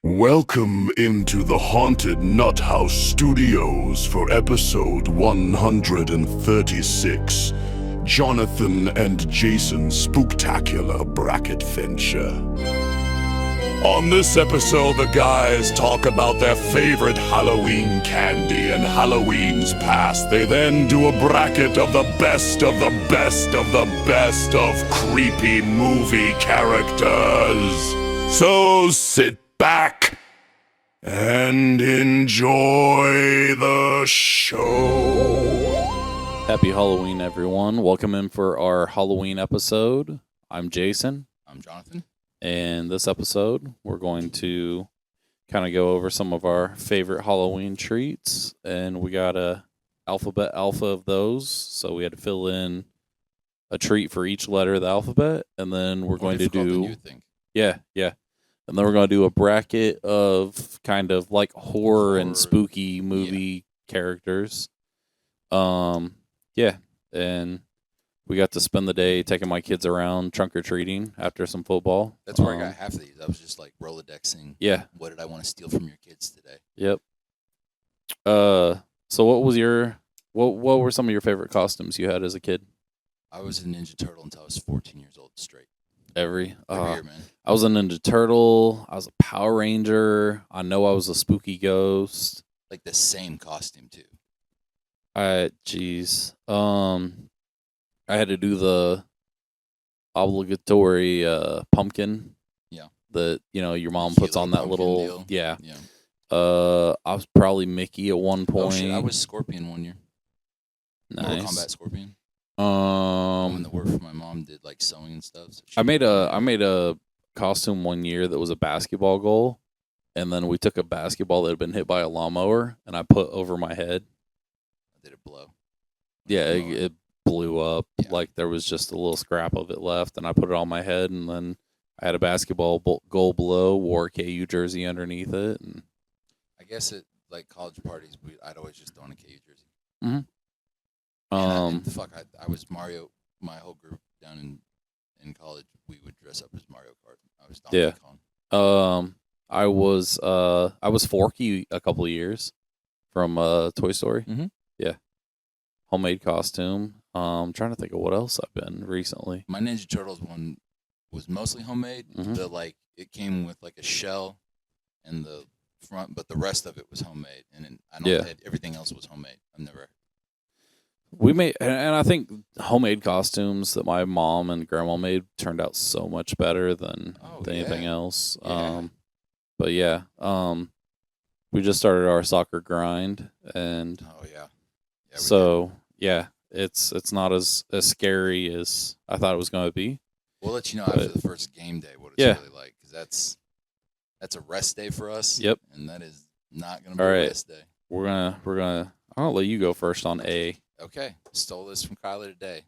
Welcome into the Haunted Nut House Studios for episode 136, Jonathan and Jason's Spooktacular Bracketventure. On this episode, the guys talk about their favorite Halloween candy and Halloween's past. They then do a bracket of the best of the best of the best of creepy movie characters. So sit back and enjoy the show. Happy Halloween, everyone. Welcome in for our Halloween episode. I'm Jason. I'm Jonathan. And this episode, we're going to kind of go over some of our favorite Halloween treats. And we got a alphabet alpha of those. So we had to fill in a treat for each letter of the alphabet. And then we're going to do... than you think. Yeah. And then we're going to do a bracket of kind of like horror and spooky movie characters. Yeah. And we got to spend the day taking my kids around trunk-or-treating after some football. That's where I got half of these. I was just like Rolodexing. Yeah. What did I want to steal from your kids today? Yep. So what was what were some of your favorite costumes you had as a kid? I was a Ninja Turtle until I was 14 years old straight. Every year, man. I was a Ninja Turtle. I was a Power Ranger. I know I was a spooky ghost. Like the same costume too. Jeez. I had to do the obligatory pumpkin. Yeah. That your mom puts on that little deal. Yeah. Yeah. I was probably Mickey at one point. Oh shit! I was Scorpion one year. Nice. Mortal Kombat Scorpion. When the work for my mom did like sewing and stuff. So I made a costume one year that was a basketball goal, and then we took a basketball that had been hit by a lawnmower, and I put over my head. Did it blow? Yeah, it blew up. Yeah. Like there was just a little scrap of it left, and I put it on my head, and then I had a basketball goal below, wore a KU jersey underneath it. And I guess at like college parties, I'd always just throw on a KU jersey. Mm-hmm. I was Mario. My whole group down in college, we would dress up as Mario Kart. I was Donkey Kong. I was Forky a couple of years from Toy Story. Mm-hmm. Yeah, homemade costume. I'm trying to think of what else I've been recently. My Ninja Turtles one was mostly homemade. Mm-hmm. It came with like a shell and the front, but the rest of it was homemade. And everything else was homemade. We made, and I think homemade costumes that my mom and grandma made turned out so much better than anything else. Yeah. But yeah, we just started our soccer grind, and it's not as scary as I thought it was going to be. We'll let you know after the first game day what it's really like, because that's a rest day for us. Yep, and that is not going to be a rest day. We're gonna. I'll let you go first on A. Okay, stole this from Kyler today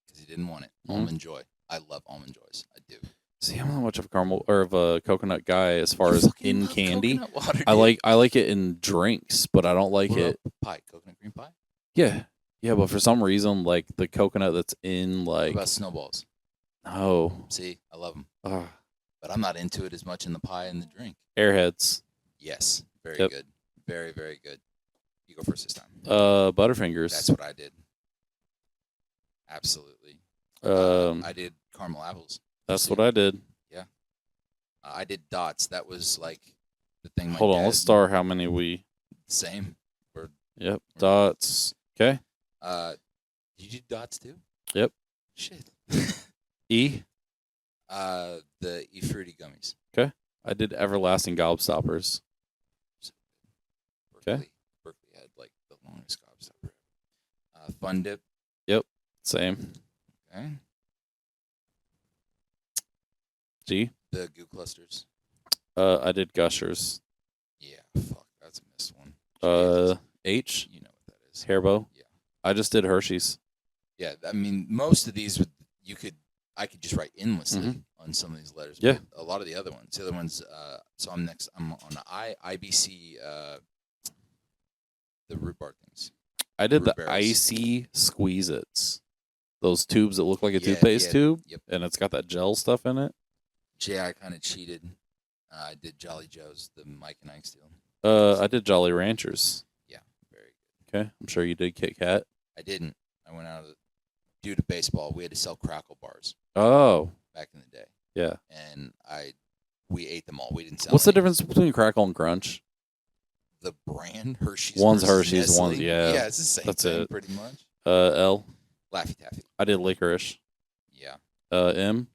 because he didn't want it. Almond Joy. I love Almond Joys. I do. See, I'm not much of a caramel or of a coconut guy as far as in candy. Water, I like it in drinks, but I don't like it. Pie, coconut cream pie. Yeah, but for some reason, like the coconut that's in like. What about snowballs? No. See, I love them, but I'm not into it as much in the pie and the drink. Airheads. Yes, very good, very very good. You go first this time. Butterfingers. That's what I did. Absolutely. I did caramel apples. That's what I did. Yeah. I did dots. That was like the thing. Hold on. Let's start how many we. Same. Yep. Dots. Okay. You did dots too? Yep. Shit. E. The E fruity gummies. Okay. I did everlasting gobstoppers. Okay. Berkeley had like the longest gobstopper. Fun dip. Yep. Same. Okay. G. The goo clusters. I did gushers. Yeah. Fuck. That's a missed one. Jesus. H. You know what that is. Hairbow. Yeah. I just did Hershey's. Yeah. I mean, most of these I could just write endlessly on some of these letters. Yeah. But a lot of the other ones. So I'm next. I'm on the IBC. The root bar things. I did root the bears. icy Squeeze-Its. Those tubes that look like a toothpaste tube, Yep. and it's got that gel stuff in it. J, I kind of cheated. I did Jolly Joe's, the Mike and Ike deal. I did Jolly Ranchers. Yeah, very good. Okay, I'm sure you did Kit Kat. I didn't. I went out due to baseball. We had to sell Crackle bars. Oh, back in the day. Yeah. And we ate them all. We didn't sell. What's the difference between Crackle and Crunch? The brand Hershey's. One's versus Hershey's, Nestle. one's Yeah, it's the same that's thing it. pretty much. L. Laffy Taffy. I did licorice. Yeah. M.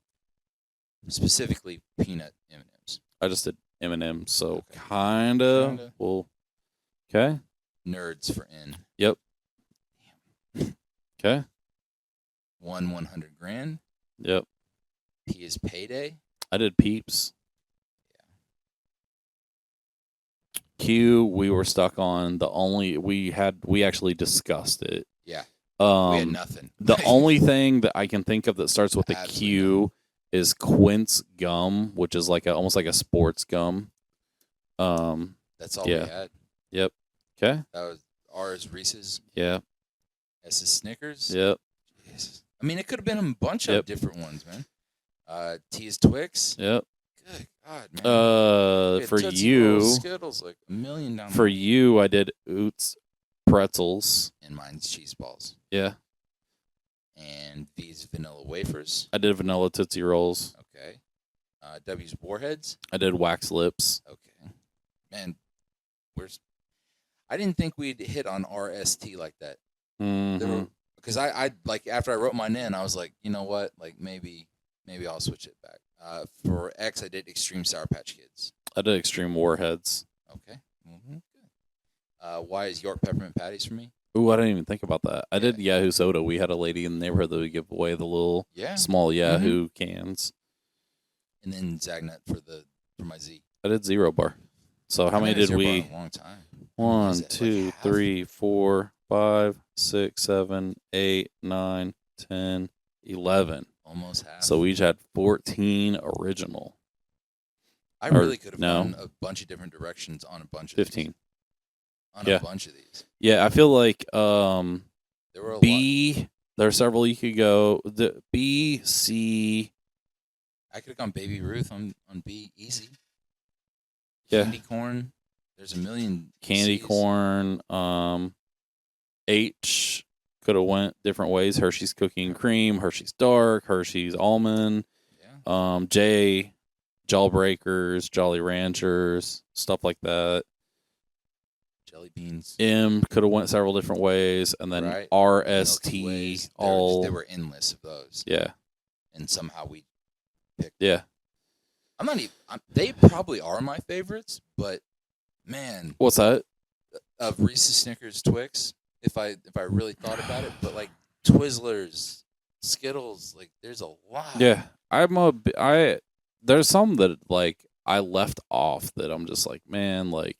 Specifically peanut M&Ms. I just did M&M, so Okay. kinda. Well, okay. Nerds for N. Yep. Okay. 100 grand. Yep. P is payday. I did Peeps. Q, we were stuck on we actually discussed it. Yeah. We had nothing. The only thing that I can think of that starts with a Absolutely Q is Quince gum, which is almost like a sports gum. That's all we had. Yep. Okay. That was R is Reese's. Yeah. S is Snickers. Yep. Jesus. I mean, it could have been a bunch Yep. of different ones, man. T is Twix. Yep. Good God, man. We had For Tootsie you, Rolls, Skittles, like a million down for you, I did Oots pretzels. and mine's cheese balls. Yeah. And V's vanilla wafers. I did vanilla Tootsie Rolls. Okay. W's warheads. I did wax lips. Okay. Man, I didn't think we'd hit on RST like that. Mm-hmm. Because I like after I wrote mine in, I was like, you know what? Like maybe I'll switch it back. For X, I did Extreme Sour Patch Kids. I did Extreme Warheads. Okay. Mm-hmm. Good. Y is York Peppermint Patties for me. Ooh, I didn't even think about that. I did Yahoo Soda. We had a lady in the neighborhood that would give away the little small Yahoo cans. And then Zagnut for my Z. I did Zero Bar. So how many did we? A long time. 1, 2, 3, 4, 5, 6, 7, 8, 9, 10, 11. Almost half. So we each had 14 original. I really could have gone a bunch of different directions on a bunch of 15. These. On a bunch of these. Yeah, I feel like there were a B, lot. there are several you could go. The B, C. I could have gone Baby Ruth on B, easy. Yeah. Candy corn. There's a million. Candy C's. corn. H could have went different ways. Hershey's Cookie and Cream, Hershey's Dark, Hershey's Almond. Yeah. J, Jawbreakers, Jolly Ranchers, stuff like that. Jelly beans. M could have went several different ways, and then RST Milky all. They were endless of those. Yeah. And somehow we picked. Yeah. I'm not even. They probably are my favorites, but man. What's that? Of Reese's, Snickers, Twix. If I really thought about it, but like Twizzlers, Skittles, like there's a lot. Yeah, there's some that like I left off that I'm just like, man, like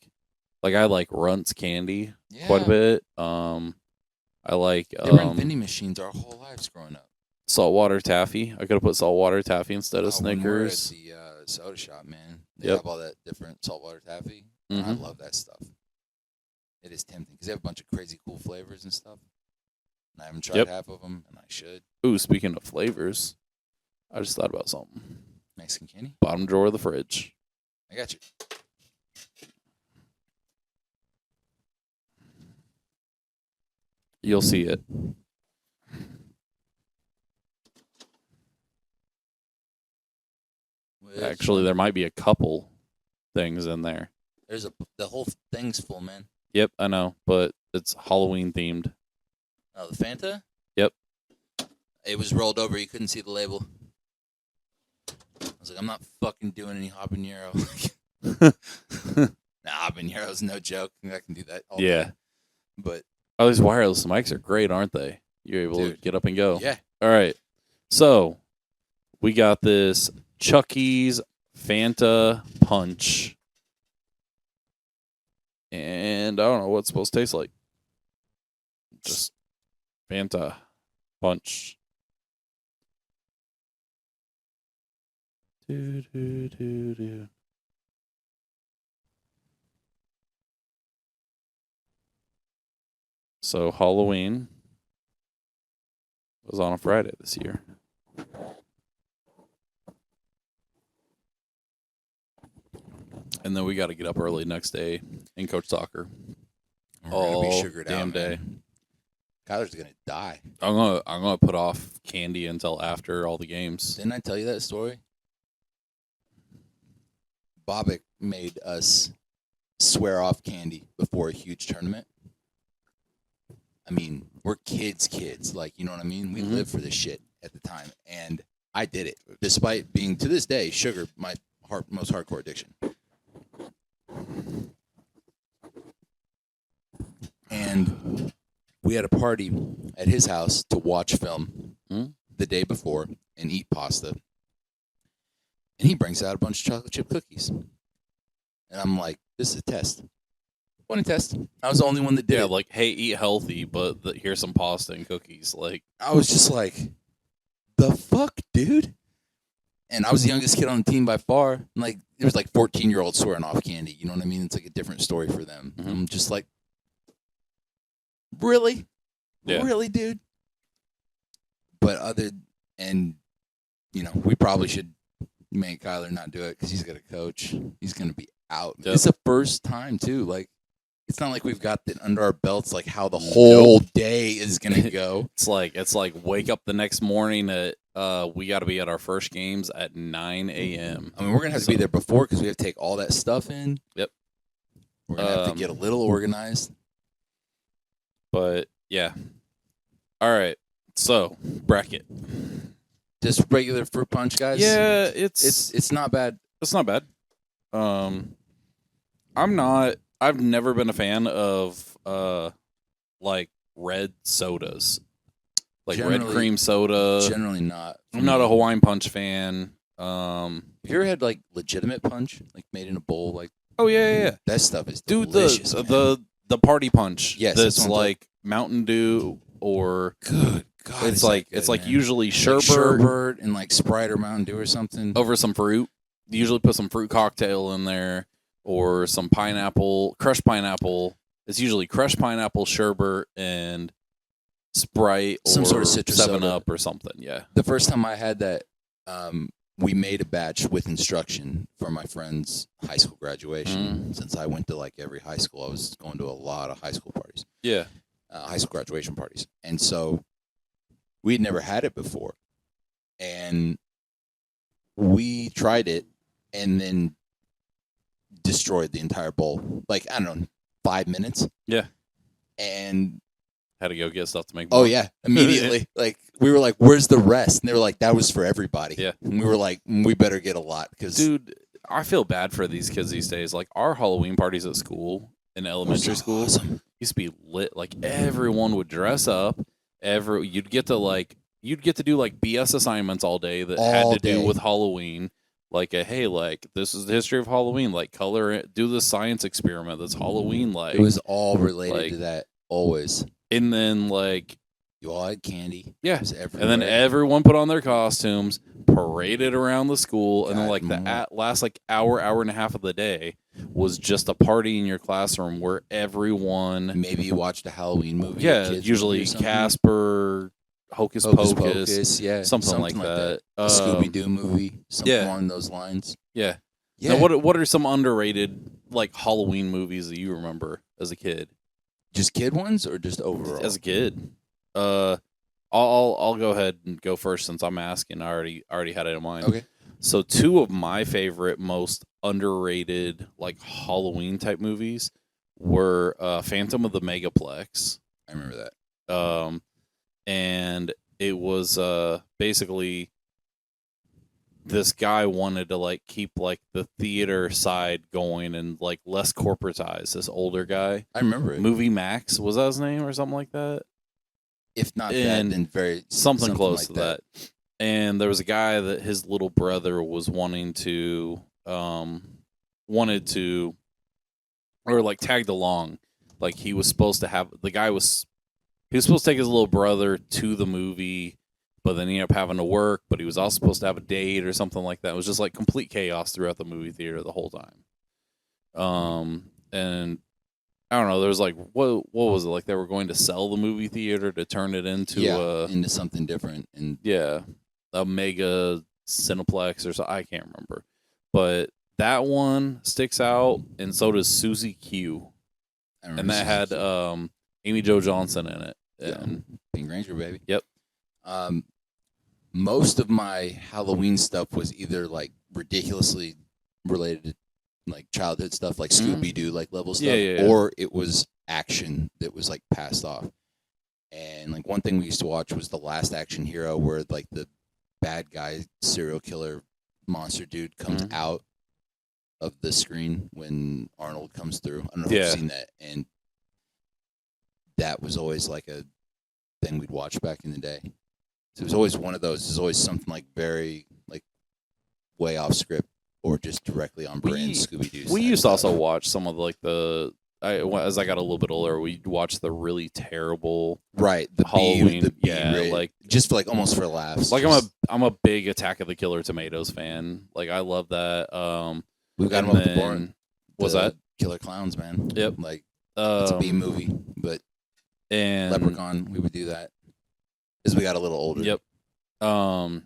I like Runts candy quite a bit. I like they were in vending machines our whole lives growing up. Saltwater taffy. I could have put saltwater taffy instead of Snickers. When we were at the soda shop, man, they have all that different saltwater taffy. Mm-hmm. I love that stuff. It is tempting because they have a bunch of crazy cool flavors and stuff. And I haven't tried half of them, and I should. Ooh, speaking of flavors, I just thought about something. Mexican candy? Bottom drawer of the fridge. I got you. You'll see it. Actually, there might be a couple things in there. The whole thing's full, man. Yep, I know, but it's Halloween themed. Oh, the Fanta? Yep. It was rolled over. You couldn't see the label. I was like, I'm not fucking doing any habanero. Nah, habanero's no joke. I can do that all day. But these wireless mics are great, aren't they? You're able to get up and go. Yeah. All right. So we got this Chucky's Fanta Punch. And I don't know what it's supposed to taste like. Just Fanta Punch. Do, do, do, do. So Halloween was on a Friday this year. And then we got to get up early next day and coach soccer. We're gonna be sugared damn out, day. man. Kyler's gonna die. I'm gonna put off candy until after all the games. Didn't I tell you that story? Bobbick made us swear off candy before a huge tournament. I mean, we're kids. Like, you know what I mean? We lived for this shit at the time, and I did it, despite being, to this day, sugar my most hardcore addiction. And we had a party at his house to watch film the day before and eat pasta. And he brings out a bunch of chocolate chip cookies. And I'm like, this is a test. What a test. I was the only one that did it. Like, hey, eat healthy, but here's some pasta and cookies. Like, I was just like, the fuck, dude? And I was the youngest kid on the team by far. Like, there was like 14-year-olds swearing off candy. You know what I mean? It's like a different story for them. I'm just like, really? Yeah. Really, dude? But we probably should make Kyler not do it because he's going to coach. He's going to be out. Yep. It's the first time, too. Like, it's not like we've got it under our belts, like how the whole day is going to go. It's like wake up the next morning at, we got to be at our first games at 9 a.m. I mean, we're going to have to be there before because we have to take all that stuff in. Yep. We're going to have to get a little organized. But, yeah. All right. So, bracket. Just regular fruit punch, guys? Yeah, it's not bad. It's not bad. I've never been a fan of like red sodas. Like red cream soda. Generally not. I'm not a Hawaiian Punch fan. Have you ever had like legitimate punch? Like made in a bowl? Like, oh yeah. That stuff is delicious. Dude, the party punch. Yes, that's like Mountain Dew or good God. It's like usually sherbet, sherbet and like Sprite or Mountain Dew or something over some fruit. You usually put some fruit cocktail in there or some pineapple, crushed pineapple. It's usually crushed pineapple, sherbet, and Sprite or some sort of citrus 7-Up or something. Yeah. The first time I had that, we made a batch with instruction for my friend's high school graduation. Since I went to like every high school, I was going to a lot of high school parties. Yeah. High school graduation parties. And so we'd never had it before. And we tried it and then destroyed the entire bowl. Like, I don't know, 5 minutes. Yeah. And had to go get stuff to make more. Oh, yeah. Immediately. Like, we were like, where's the rest? And they were like, that was for everybody. Yeah. And we were like, we better get a lot. Dude, I feel bad for these kids these days. Like, our Halloween parties at school, in elementary school, used to be lit. Like, everyone would dress up. You'd get to do like BS assignments all day that had to do with Halloween. Like, hey, like, this is the history of Halloween. Like, color it, do the science experiment that's Halloween. Like, it was all related to that, always. And then, like, you all had candy. Yeah. And then everyone put on their costumes, paraded around the school, and then, like, the last, like, hour and a half of the day was just a party in your classroom where everyone... Maybe you watched a Halloween movie. Yeah, usually Casper... Hocus Pocus, yeah, something like that. A Scooby-Doo movie, something along those lines. Yeah. Now, what are some underrated like Halloween movies that you remember as a kid? Just kid ones, or just overall? As a kid, I'll go ahead and go first since I'm asking. I already had it in mind. Okay. So 2 of my favorite, most underrated like Halloween type movies were Phantom of the Megaplex. I remember that. And it was basically this guy wanted to like keep like the theater side going and like less corporatized. This older guy, I remember it. Movie Max, was that his name or something like that? If not that, then very something close like to that. And there was a guy that his little brother was wanted to or like tagged along. Like he was supposed to have he was supposed to take his little brother to the movie, but then he ended up having to work, but he was also supposed to have a date or something like that. It was just like complete chaos throughout the movie theater the whole time. And I don't know, there was like, what was it? Like they were going to sell the movie theater to turn it into something different. And a mega Cineplex or something. I can't remember. But that one sticks out, and so does Susie Q. I remember And that had seeing Amy Jo Johnson in it. Yeah. And Pink Ranger, baby. Yep. Most of my Halloween stuff was either like ridiculously related to like childhood stuff, like Scooby Doo, like level stuff, Yeah. or it was action that was like passed off. And like one thing we used to watch was The Last Action Hero, where like the bad guy serial killer monster dude comes out of the screen when Arnold comes through. I don't know if you've seen that, and that was always like a thing we'd watch back in the day. So it was always one of those. There's always something like very like way off script or just directly on brand Scooby Doo. We used to also watch some of like as I got a little bit older, we watched the really terrible the Halloween, like just for, like almost for laughs. Like I'm a big Attack of the Killer Tomatoes fan. Like I love that. We've got them up the barn. Was that Killer Clowns, man? Yep. Like it's a B movie, but and Leprechaun, we would do that as we got a little older. Yep. And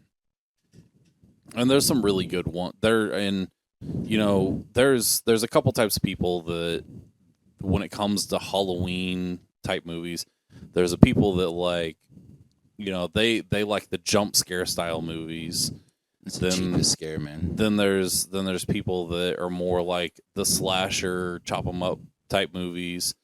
there's some really good ones there, and there's a couple types of people that, when it comes to Halloween type movies, there's a people that like, they like the jump scare style movies. It's the cheapest scare, man. Then there's people that are more like the slasher, chop 'em up type movies.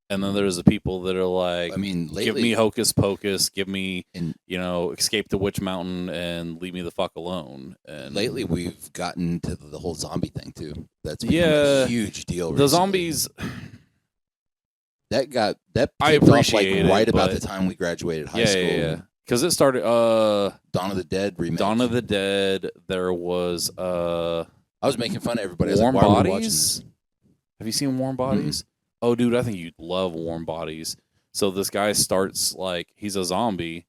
And then there's the people that are like, lately, give me Hocus Pocus, give me, Escape the Witch Mountain, and leave me the fuck alone. And lately, we've gotten to the whole zombie thing too. That's become a huge deal. The zombies. That I appreciate off, like, right about the time we graduated high school. Yeah. Because it started. Dawn of the Dead remake. Dawn of the Dead. There was. I was making fun of everybody. Warm I was like, why Bodies. Have you seen Warm Bodies? Mm-hmm. Oh, dude, I think you'd love Warm Bodies. So this guy starts like he's a zombie,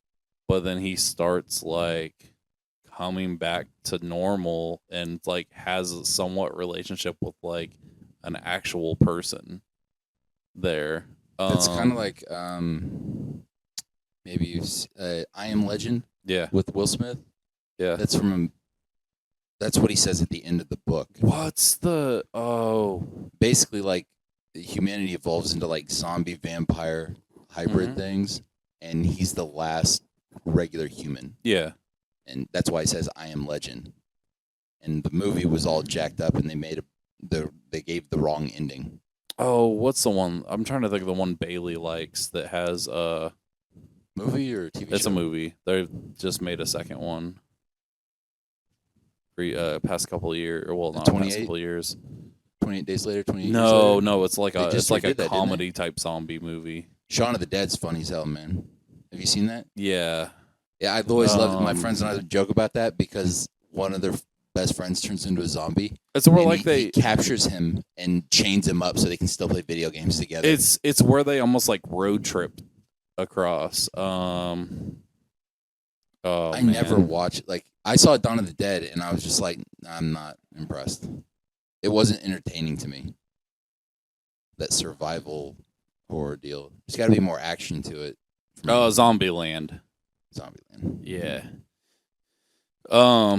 but then he starts like coming back to normal and like has a somewhat relationship with like an actual person there. That's kind of like maybe I Am Legend. Yeah, with Will Smith. Yeah, that's what he says at the end of the book. Basically like. Humanity evolves into like zombie vampire hybrid things, and he's the last regular human. Yeah, and that's why he says I Am Legend. And the movie was all jacked up, and they gave the wrong ending. Oh, what's the one? I'm trying to think of the one Bailey likes that has movie or TV show? It's a movie. They just made a second one. Past couple of years, not past couple of years. 28 Days Later, 28 No, years later? No, it's like a that, comedy type zombie movie. Shaun of the Dead's funny as hell, man. Have you seen that? Yeah. Yeah, I've always loved it. My friends and I joke about that because one of their best friends turns into a zombie. It's where like he captures him and chains him up so they can still play video games together. It's where they almost like road trip across. I never watched I saw Dawn of the Dead and I was just like, I'm not impressed. It wasn't entertaining to me. That survival horror deal. There's got to be more action to it. Zombieland. Yeah.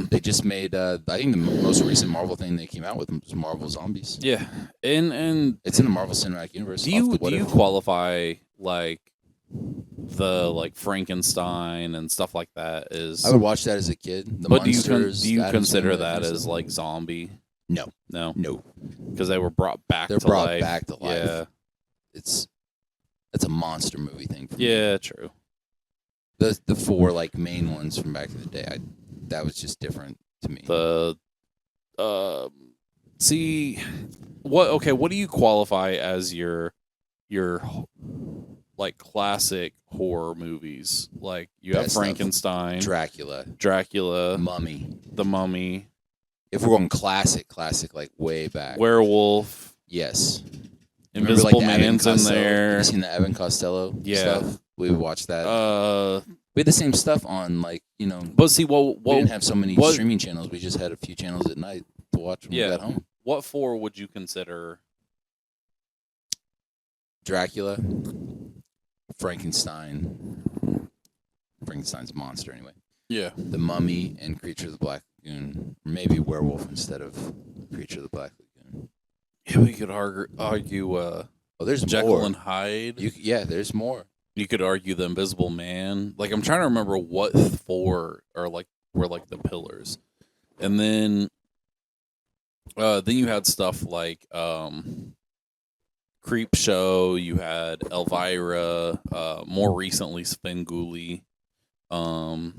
They just made. I think the most recent Marvel thing they came out with was Marvel Zombies. Yeah, and it's in the Marvel Cinematic Universe. Do you qualify like the Frankenstein and stuff like that? I would watch that as a kid. But do you consider that as like zombie? No. Because they were brought back. They're to brought life. back to life. Yeah, that's a monster movie thing. For me. True. The four main ones from back in the day, that was just different to me. What do you qualify as your classic horror movies? Like you have Frankenstein, Dracula, Mummy, The Mummy. If we're going classic, like way back. Werewolf. Yes. Invisible Man's in there. Have you seen the Evan Costello stuff? We would watch that. We had the same stuff on, But see, we didn't have so many streaming channels. We just had a few channels at night to watch when we got home. What four would you consider? Dracula, Frankenstein. Frankenstein's a monster, anyway. Yeah. The Mummy and Creature of the Black Lagoon. Maybe Werewolf instead of Creature of the Black Lagoon. Yeah, we could argue Oh, there's Jekyll more. and Hyde. Yeah, there's more. You could argue the Invisible Man. Like, I'm trying to remember what four are like were like the pillars, and then you had stuff like Creep Show. You had Elvira. More recently, Svengoolie. I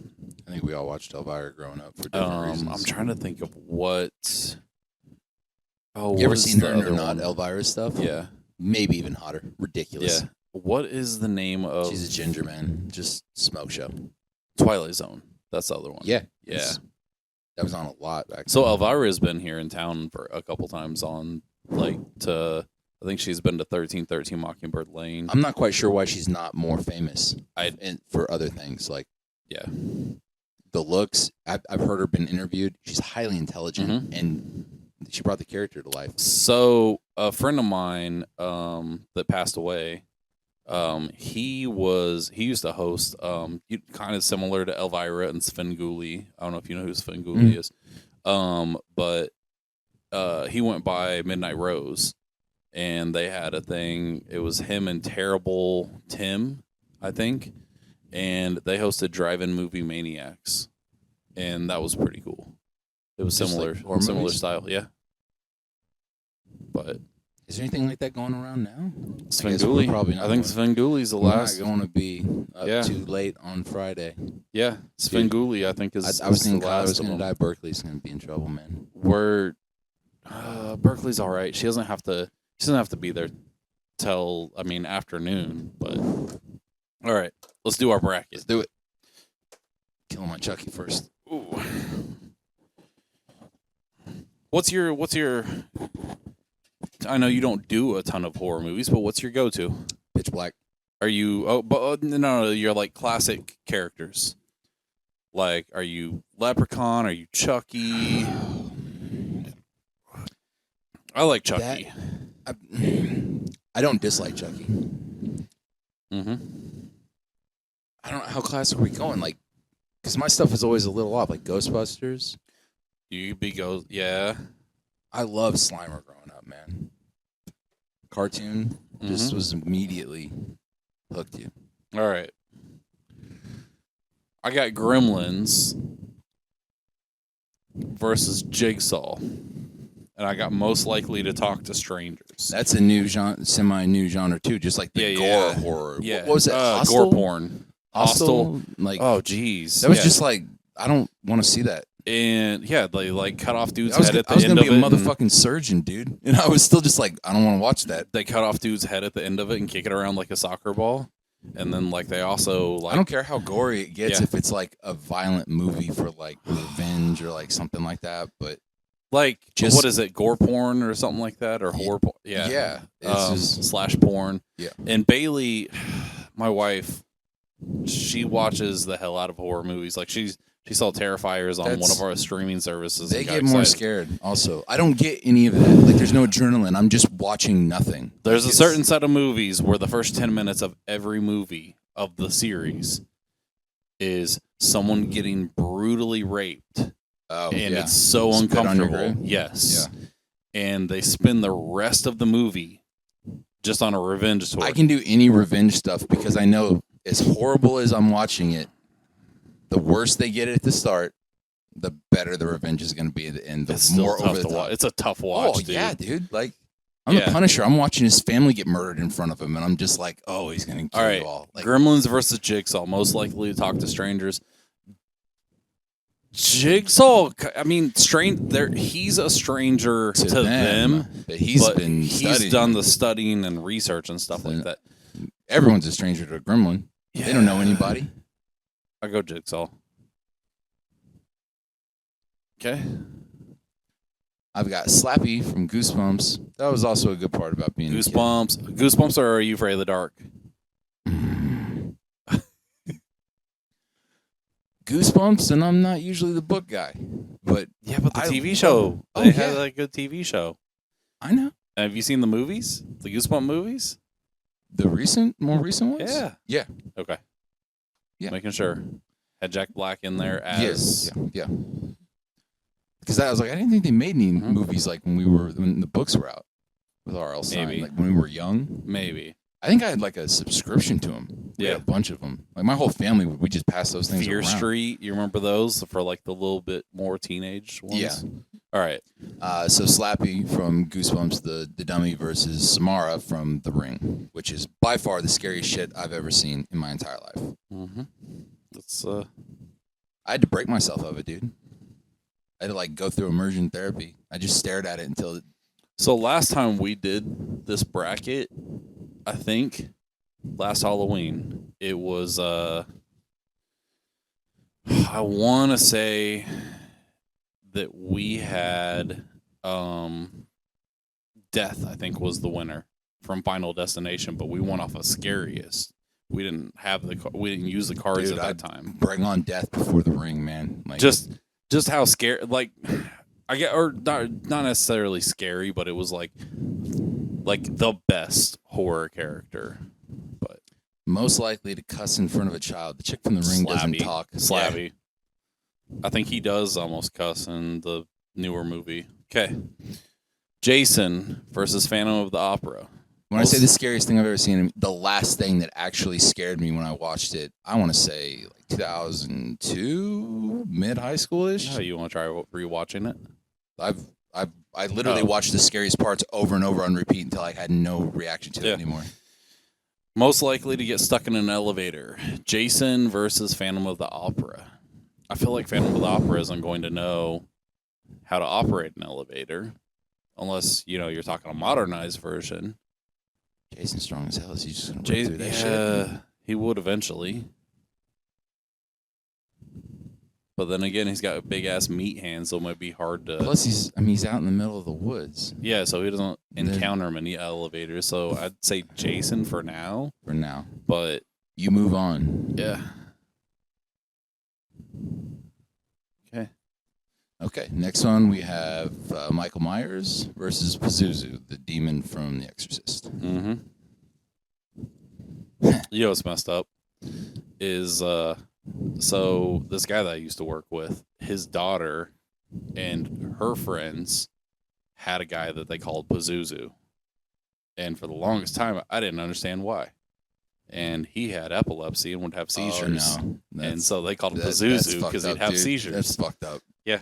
think we all watched Elvira growing up for different reasons. I'm trying to think of what. Oh, You ever what is seen the her or other not one? Elvira stuff? Yeah, Maybe even hotter. Ridiculous. yeah. What is the name of? She's a ginger man. Just smoke show. Twilight Zone. That's the other one. Yeah. Yeah. That was on a lot back So then. Elvira has been here in town for a couple times I think she's been to 1313 Mockingbird Lane. I'm not quite sure why she's not more famous. I- And for other things like Yeah. the looks. I've heard her been interviewed. She's highly intelligent, Mhm. and she brought the character to life. So a friend of mine that passed away, he used to host kind of similar to Elvira and Svengoolie. I don't know if you know who Svengoolie is. But he went by Midnight Rose, and they had a thing. It was him and Terrible Tim, I think, and they hosted Drive-In Movie Maniacs, and that was pretty cool. It was Just similar, like horror similar movies? style, yeah. But Is there anything like that going around now? Svengoolie, probably not I think going- Svengoolie's the We're last. not going to be up Yeah. too late on Friday. Yeah, Svengoolie, I think is. I was is thinking the Kyler was last of going to them. die. Berkeley's going to be in trouble, man. We're Berkeley's all right. She doesn't have to. She doesn't have to be there till afternoon. But all right, let's do our bracket. Let's do it. Kill my Chucky first. Ooh. What's your? I know you don't do a ton of horror movies, but what's your go-to? Pitch Black. Are you? Oh, but no, you're like classic characters. Like, are you Leprechaun? Are you Chucky? I like Chucky. I don't dislike Chucky. Mm-hmm. I don't know how classic are we going. Like, because my stuff is always a little off. Like Ghostbusters. You be go, yeah. I love Slimer growing up, man. Cartoon just was immediately hooked you. All right. I got Gremlins versus Jigsaw, and I got Most Likely to Talk to Strangers. That's a new genre, semi-new genre too. Just like the gore horror. Yeah. What was it? Gore porn. Hostel. Like, Oh, jeez. that was just like, I don't want to see that. And yeah, they like cut off dude's I was, head at the I was end gonna of be a it. and motherfucking surgeon, dude. And I was still just like, I don't want to watch that. They cut off dude's head at the end of it and kick it around like a soccer ball. And then like they also like I don't care how gory it gets Yeah. if it's like a violent movie for like revenge or like something like that. But like Just- what is it, gore porn or something like that, or horror porn? Yeah, it's just, slash porn. Yeah. And Bailey, my wife, she watches the hell out of horror movies. Like she saw Terrifiers on one That's- of our streaming services. they and got get more excited. scared. Also, I don't get any of that. Like, there's no adrenaline. I'm just watching nothing. There's Like, a certain set of movies where the first 10 minutes of every movie of the series is someone getting brutally raped. oh, And yeah. it's so Spit on your uncomfortable. grave? Yes. And they spend the rest of the movie just on a revenge tour. I can do any revenge stuff because I know as horrible as I'm watching it, the worse they get it at the start, the better the revenge is going to be at the end. The It's still more tough over the to top. watch. It's a tough watch, Oh dude. yeah, dude. Like, I'm Yeah. the Punisher. I'm watching his family get murdered in front of him, and I'm just like, oh, he's going to kill All right. you all. Like, Gremlins versus Jigsaw. Most likely to talk to strangers. Jigsaw, I mean, he's a stranger to them, but he's but been he's studying. done the studying and research and stuff like that. Everyone's a stranger to a gremlin. They don't know anybody. I go Jigsaw. Okay. I've got Slappy from Goosebumps. That was also a good part about being a kid. Goosebumps, or Are You Afraid of the Dark? Goosebumps, and I'm not usually the book guy, but Yeah, but the I TV love- show. Oh, They had yeah. a good TV show. I know Have you seen the movies? The Goosebump movies? the more recent ones. Yeah. yeah, Okay. Yeah. Making sure. Had Jack Black in there as yes, yeah. Because I was like, I didn't think they made any movies like when the books were out with R.L. Stein. Maybe. Like when we were young. Maybe. I think I had like a subscription to them. We had a bunch of them. Like my whole family, we just passed those things Fear around. Street, you remember those for like the little bit more teenage ones? Yeah. All right. So Slappy from Goosebumps, the dummy versus Samara from The Ring, which is by far the scariest shit I've ever seen in my entire life. Mm-hmm. That's I had to break myself of it, dude. I had to like go through immersion therapy. I just stared at it until. So last time we did this bracket, I think last Halloween, it was I want to say that we had Death, I think, was the winner from Final Destination, but we went off of Scariest. We didn't use the cards Dude, at that time. Bring on Death before The Ring, man. Like Just how scary, like I get, or not necessarily scary, but it was like the best horror character. But most likely to cuss in front of a child. The chick from The Ring doesn't talk. Slabby. Yeah. I think he does almost cuss in the newer movie. Okay. Jason versus Phantom of the Opera. When I say the scariest thing I've ever seen, the last thing that actually scared me when I watched it, I want to say like 2002, mid-high school-ish. Oh, you want to try rewatching it? I literally watched the scariest parts over and over on repeat until I had no reaction to it anymore. Most likely to get stuck in an elevator. Jason versus Phantom of the Opera. I feel like Phantom of the Opera isn't going to know how to operate an elevator unless, you're talking a modernized version. Jason's strong as hell. Is he just going to rip through that shit? He would eventually. But then again, he's got big-ass meat hands, so it might be hard to... Plus, he's out in the middle of the woods. Yeah, so he doesn't encounter many elevators. So I'd say Jason for now. For now. But... You move on. Yeah. Okay, next one we have Michael Myers versus Pazuzu, the demon from The Exorcist. Mm-hmm. You know what's messed up is so this guy that I used to work with, his daughter and her friends had a guy that they called Pazuzu. And for the longest time, I didn't understand why. And he had epilepsy and would have seizures. Oh, no. And so they called him Pazuzu because he'd have seizures. That's fucked up. Yeah.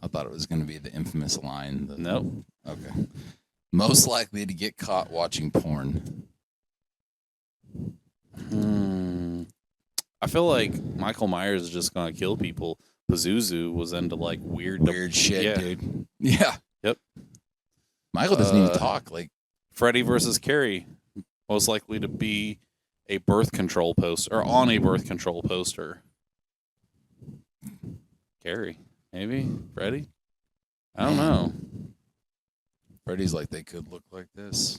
I thought it was going to be the infamous line. Nope. Okay. Most likely to get caught watching porn. I feel like Michael Myers is just going to kill people. Pazuzu was into like weird shit, dude. Yeah. Yep. Michael doesn't even talk. Like Freddy versus Carrie, most likely to be a birth control poster or on a birth control poster. Carrie, maybe Freddy. I don't know. Freddy's like they could look like this.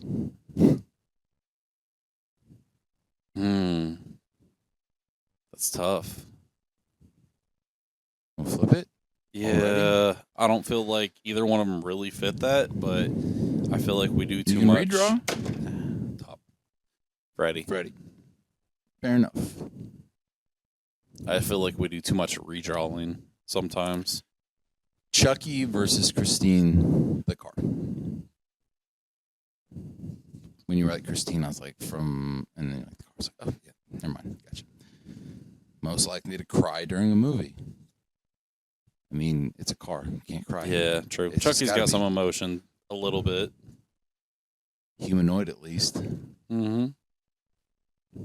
That's tough. We'll flip it. Yeah, already? I don't feel like either one of them really fit that, but I feel like we do too you can much. Redraw? Top. Freddy. Fair enough. I feel like we do too much redrawing sometimes. Chucky versus Christine the car. When you were like Christine, I was like and then like the car was like, oh yeah, never mind, gotcha. Most likely to cry during a movie. I mean, it's a car. You can't cry. Yeah, true. Chucky's got some emotion, a little bit. Humanoid, at least. Mm-hmm.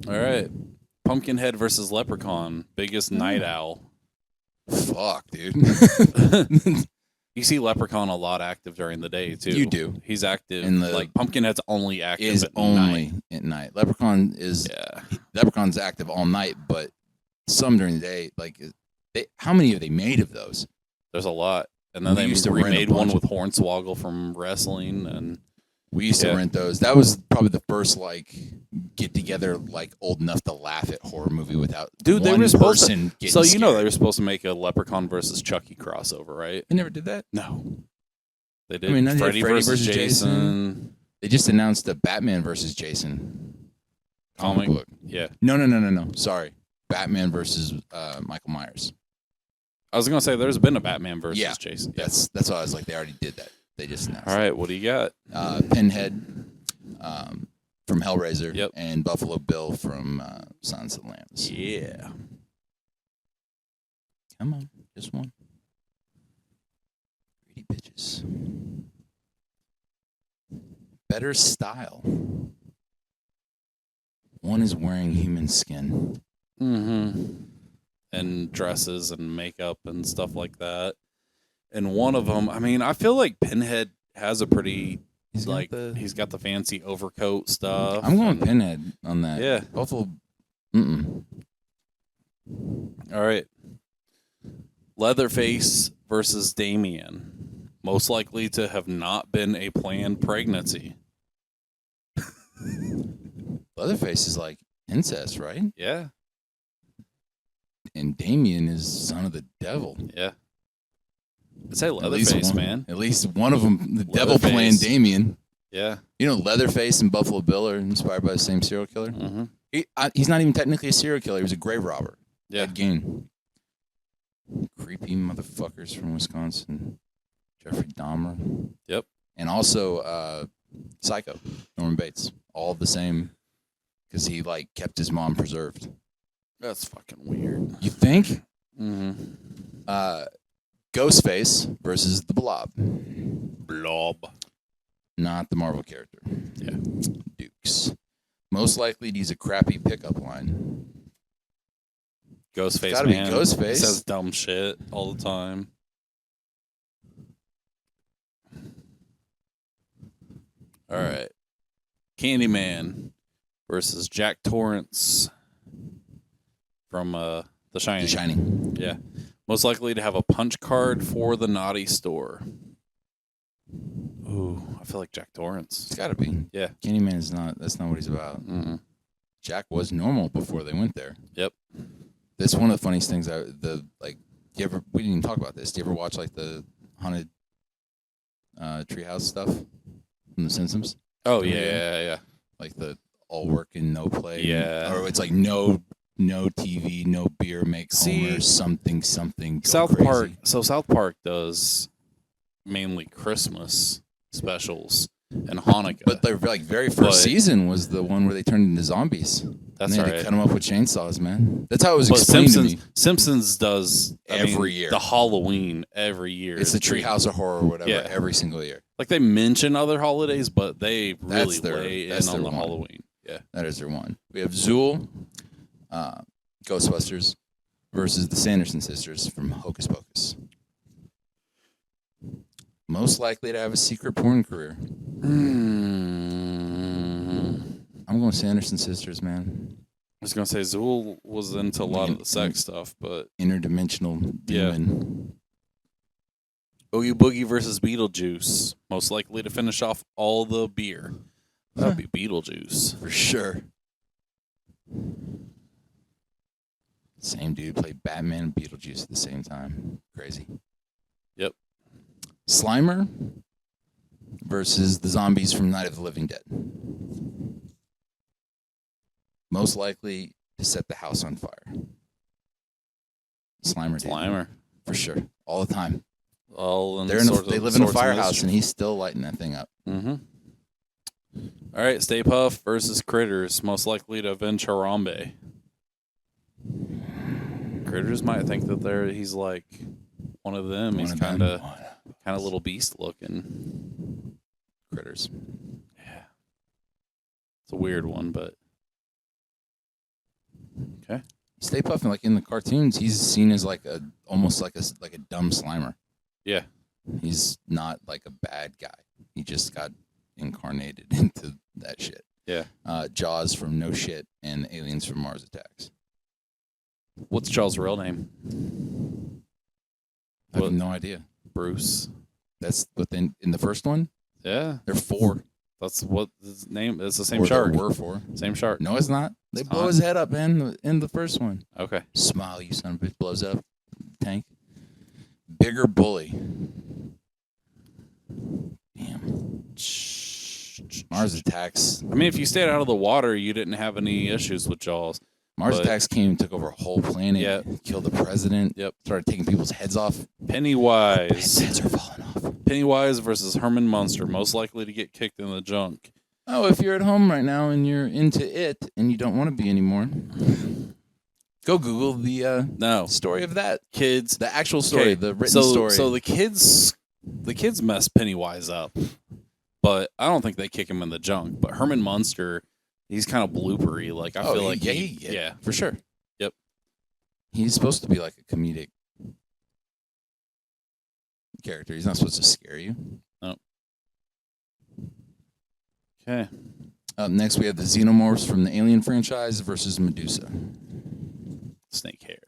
All right. Pumpkinhead versus Leprechaun. Biggest night owl. Fuck, dude. You see Leprechaun a lot active during the day, too. You do. He's active. Like Pumpkinhead's only active at night. Leprechaun's active all night, but some during the day. Like, how many have they made of those? There's a lot. And then they remade one with Hornswoggle from wrestling, and we used to rent those. That was probably the first get together old enough to laugh at horror movie without they were supposed to. So scared. They were supposed to make a Leprechaun versus Chucky crossover, right? They never did that. No, they did. I mean, Freddy versus Jason. They just announced the Batman versus Jason comic book. Yeah. No. Sorry, Batman versus Michael Myers. I was gonna say there's been a Batman versus Jason. That's why I was like, they already did that. They just announced. All right, what do you got? Pinhead from Hellraiser. Yep. And Buffalo Bill from Silence of the Lambs. Yeah. Come on, just one. Greedy bitches. Better style. One is wearing human skin. Mm-hmm. And dresses and makeup and stuff like that. And one of them, I mean, I feel like Pinhead has a pretty, he's got the fancy overcoat stuff. I'm going Pinhead on that. Yeah. Buffalo. All right. Leatherface versus Damien. Most likely to have not been a planned pregnancy. Leatherface is like incest, right? Yeah. And Damien is son of the devil. Yeah. I'd say Leatherface, man. At least one of them, the devil Leatherface. playing Damien. Yeah. You know, Leatherface and Buffalo Bill are inspired by the same serial killer. Mm-hmm. He's not even technically a serial killer. He was a grave robber. Yeah. Ed Gein. Creepy motherfuckers from Wisconsin. Jeffrey Dahmer. Yep. And also Psycho, Norman Bates. All the same, because he like kept his mom preserved. That's fucking weird. You think? Mm-hmm. Ghostface versus the Blob. Blob. Not the Marvel character. Yeah. Dukes. Most likely to use a crappy pickup line. Ghostface, Gotta be man. Ghostface. He says dumb shit all the time. All right. Candyman versus Jack Torrance from The Shining. The Shining. Yeah. Most likely to have a punch card for the naughty store. Ooh, I feel like Jack Torrance. It's gotta be. Yeah. Candyman is not. That's not what he's about. Mm-mm. Jack was normal before they went there. Yep. That's one of the funniest things. We didn't even talk about this. Do you ever watch like the haunted treehouse stuff from The Simpsons? Oh yeah. Like the all work and no play. Yeah. Or it's like no TV, no beer, make Homer something. Go South crazy. Park. So South Park does mainly Christmas specials and Hanukkah. But their like very first season was the one where they turned into zombies. That's and they had right. to cut them up with chainsaws, man. That's how it was But explained to me. Simpsons does Every year. the Halloween every year. It's the Treehouse of Horror or whatever Yeah. every single year. Like they mention other holidays, but they really lay in that's on their the one. Halloween. Yeah. That is their one. We have Zool, Ghostbusters, versus the Sanderson sisters from Hocus Pocus. Most likely to have a secret porn career. I'm going Sanderson sisters, man. I was gonna say Zool was into a lot of the sex stuff, but Interdimensional demon. Oogie Boogie versus Beetlejuice. Most likely to finish off all the beer. That would be Beetlejuice. For sure. Same dude played Batman and Beetlejuice at the same time. Crazy. Yep. Slimer versus the zombies from Night of the Living Dead. Most likely to set the house on fire. Slimer. Dude. Slimer. For sure. All the time. They They live in a firehouse and he's still lighting that thing up. Mm-hmm. All right, Stay Puft versus Critters. Most likely to avenge Harambe. Critters might think that he's like one of them. He's kind of little beast looking. Critters. Yeah. It's a weird one, but okay. Stay Puft, like in the cartoons, he's seen as almost like a dumb Slimer. Yeah. He's not like a bad guy. He just got incarnated into that shit. Yeah. Jaws from No Shit and Aliens from Mars Attacks. What's Jaws' real name? I have no idea. Bruce. That's within in the first one. Yeah. There are 4. That's what his name. It's the same Or shark. there were 4. Same shark. No, it's not. They blow his head up, man. In the first one. Okay. Smile, you son of a bitch. Blows up. Tank. Bigger bully. Damn. Mars Attacks. I mean, if you stayed out of the water, you didn't have any issues with Jaws. Mars But- attacks came and took over a whole planet. Yep. Killed the president. Yep. Started taking people's heads off. Pennywise. Heads are falling off. Pennywise versus Herman Munster, most likely to get kicked in the junk. Oh, if you're at home right now and you're into it and you don't want to be anymore, go Google the No. story of that. Kids. The actual story, Okay, the written story. So the kids mess Pennywise up, but I don't think they kick him in the junk. But Herman Munster, he's kind of bloopery. Like I feel like yeah, for sure. Yep. He's supposed to be like a comedic character. He's not supposed to scare you. Okay. Up next, we have the Xenomorphs from the Alien franchise versus Medusa. Snake hair.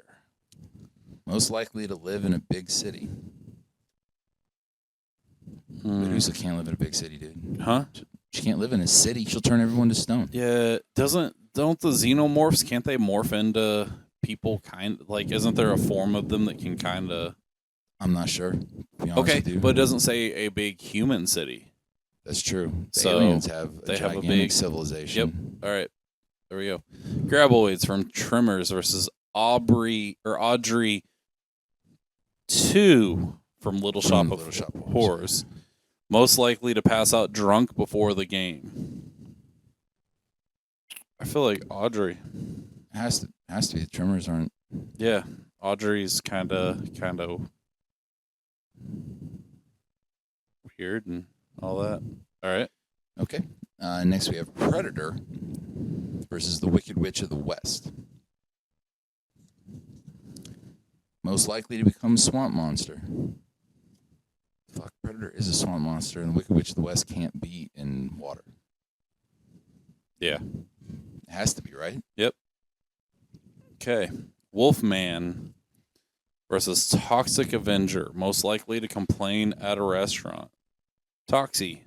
Most likely to live in a big city. Medusa can't live in a big city, dude. Huh? She can't live in a city. She'll turn everyone to stone. Yeah. Don't the Xenomorphs, can't they morph into people like, isn't there a form of them that can kind of... I'm not sure. To be honest Okay, with you. but it doesn't say a big human city. That's true. The So, aliens have a they have a gigantic big- civilization. All right. There we go. Graboids from Tremors versus Audrey 2 from Little Shop of Little Shop of Horrors. Most likely to pass out drunk before the game. I feel like Audrey. It has to be. The Tremors aren't. Yeah, Audrey's kind of weird and all that. All right. Okay. Next, we have Predator versus the Wicked Witch of the West. Most likely to become Swamp Monster. Fuck, Predator is a swamp monster, and the Wicked Witch of the West can't be in water. Yeah. It has to be, right? Okay. Wolfman versus Toxic Avenger. Most likely to complain at a restaurant. Toxie.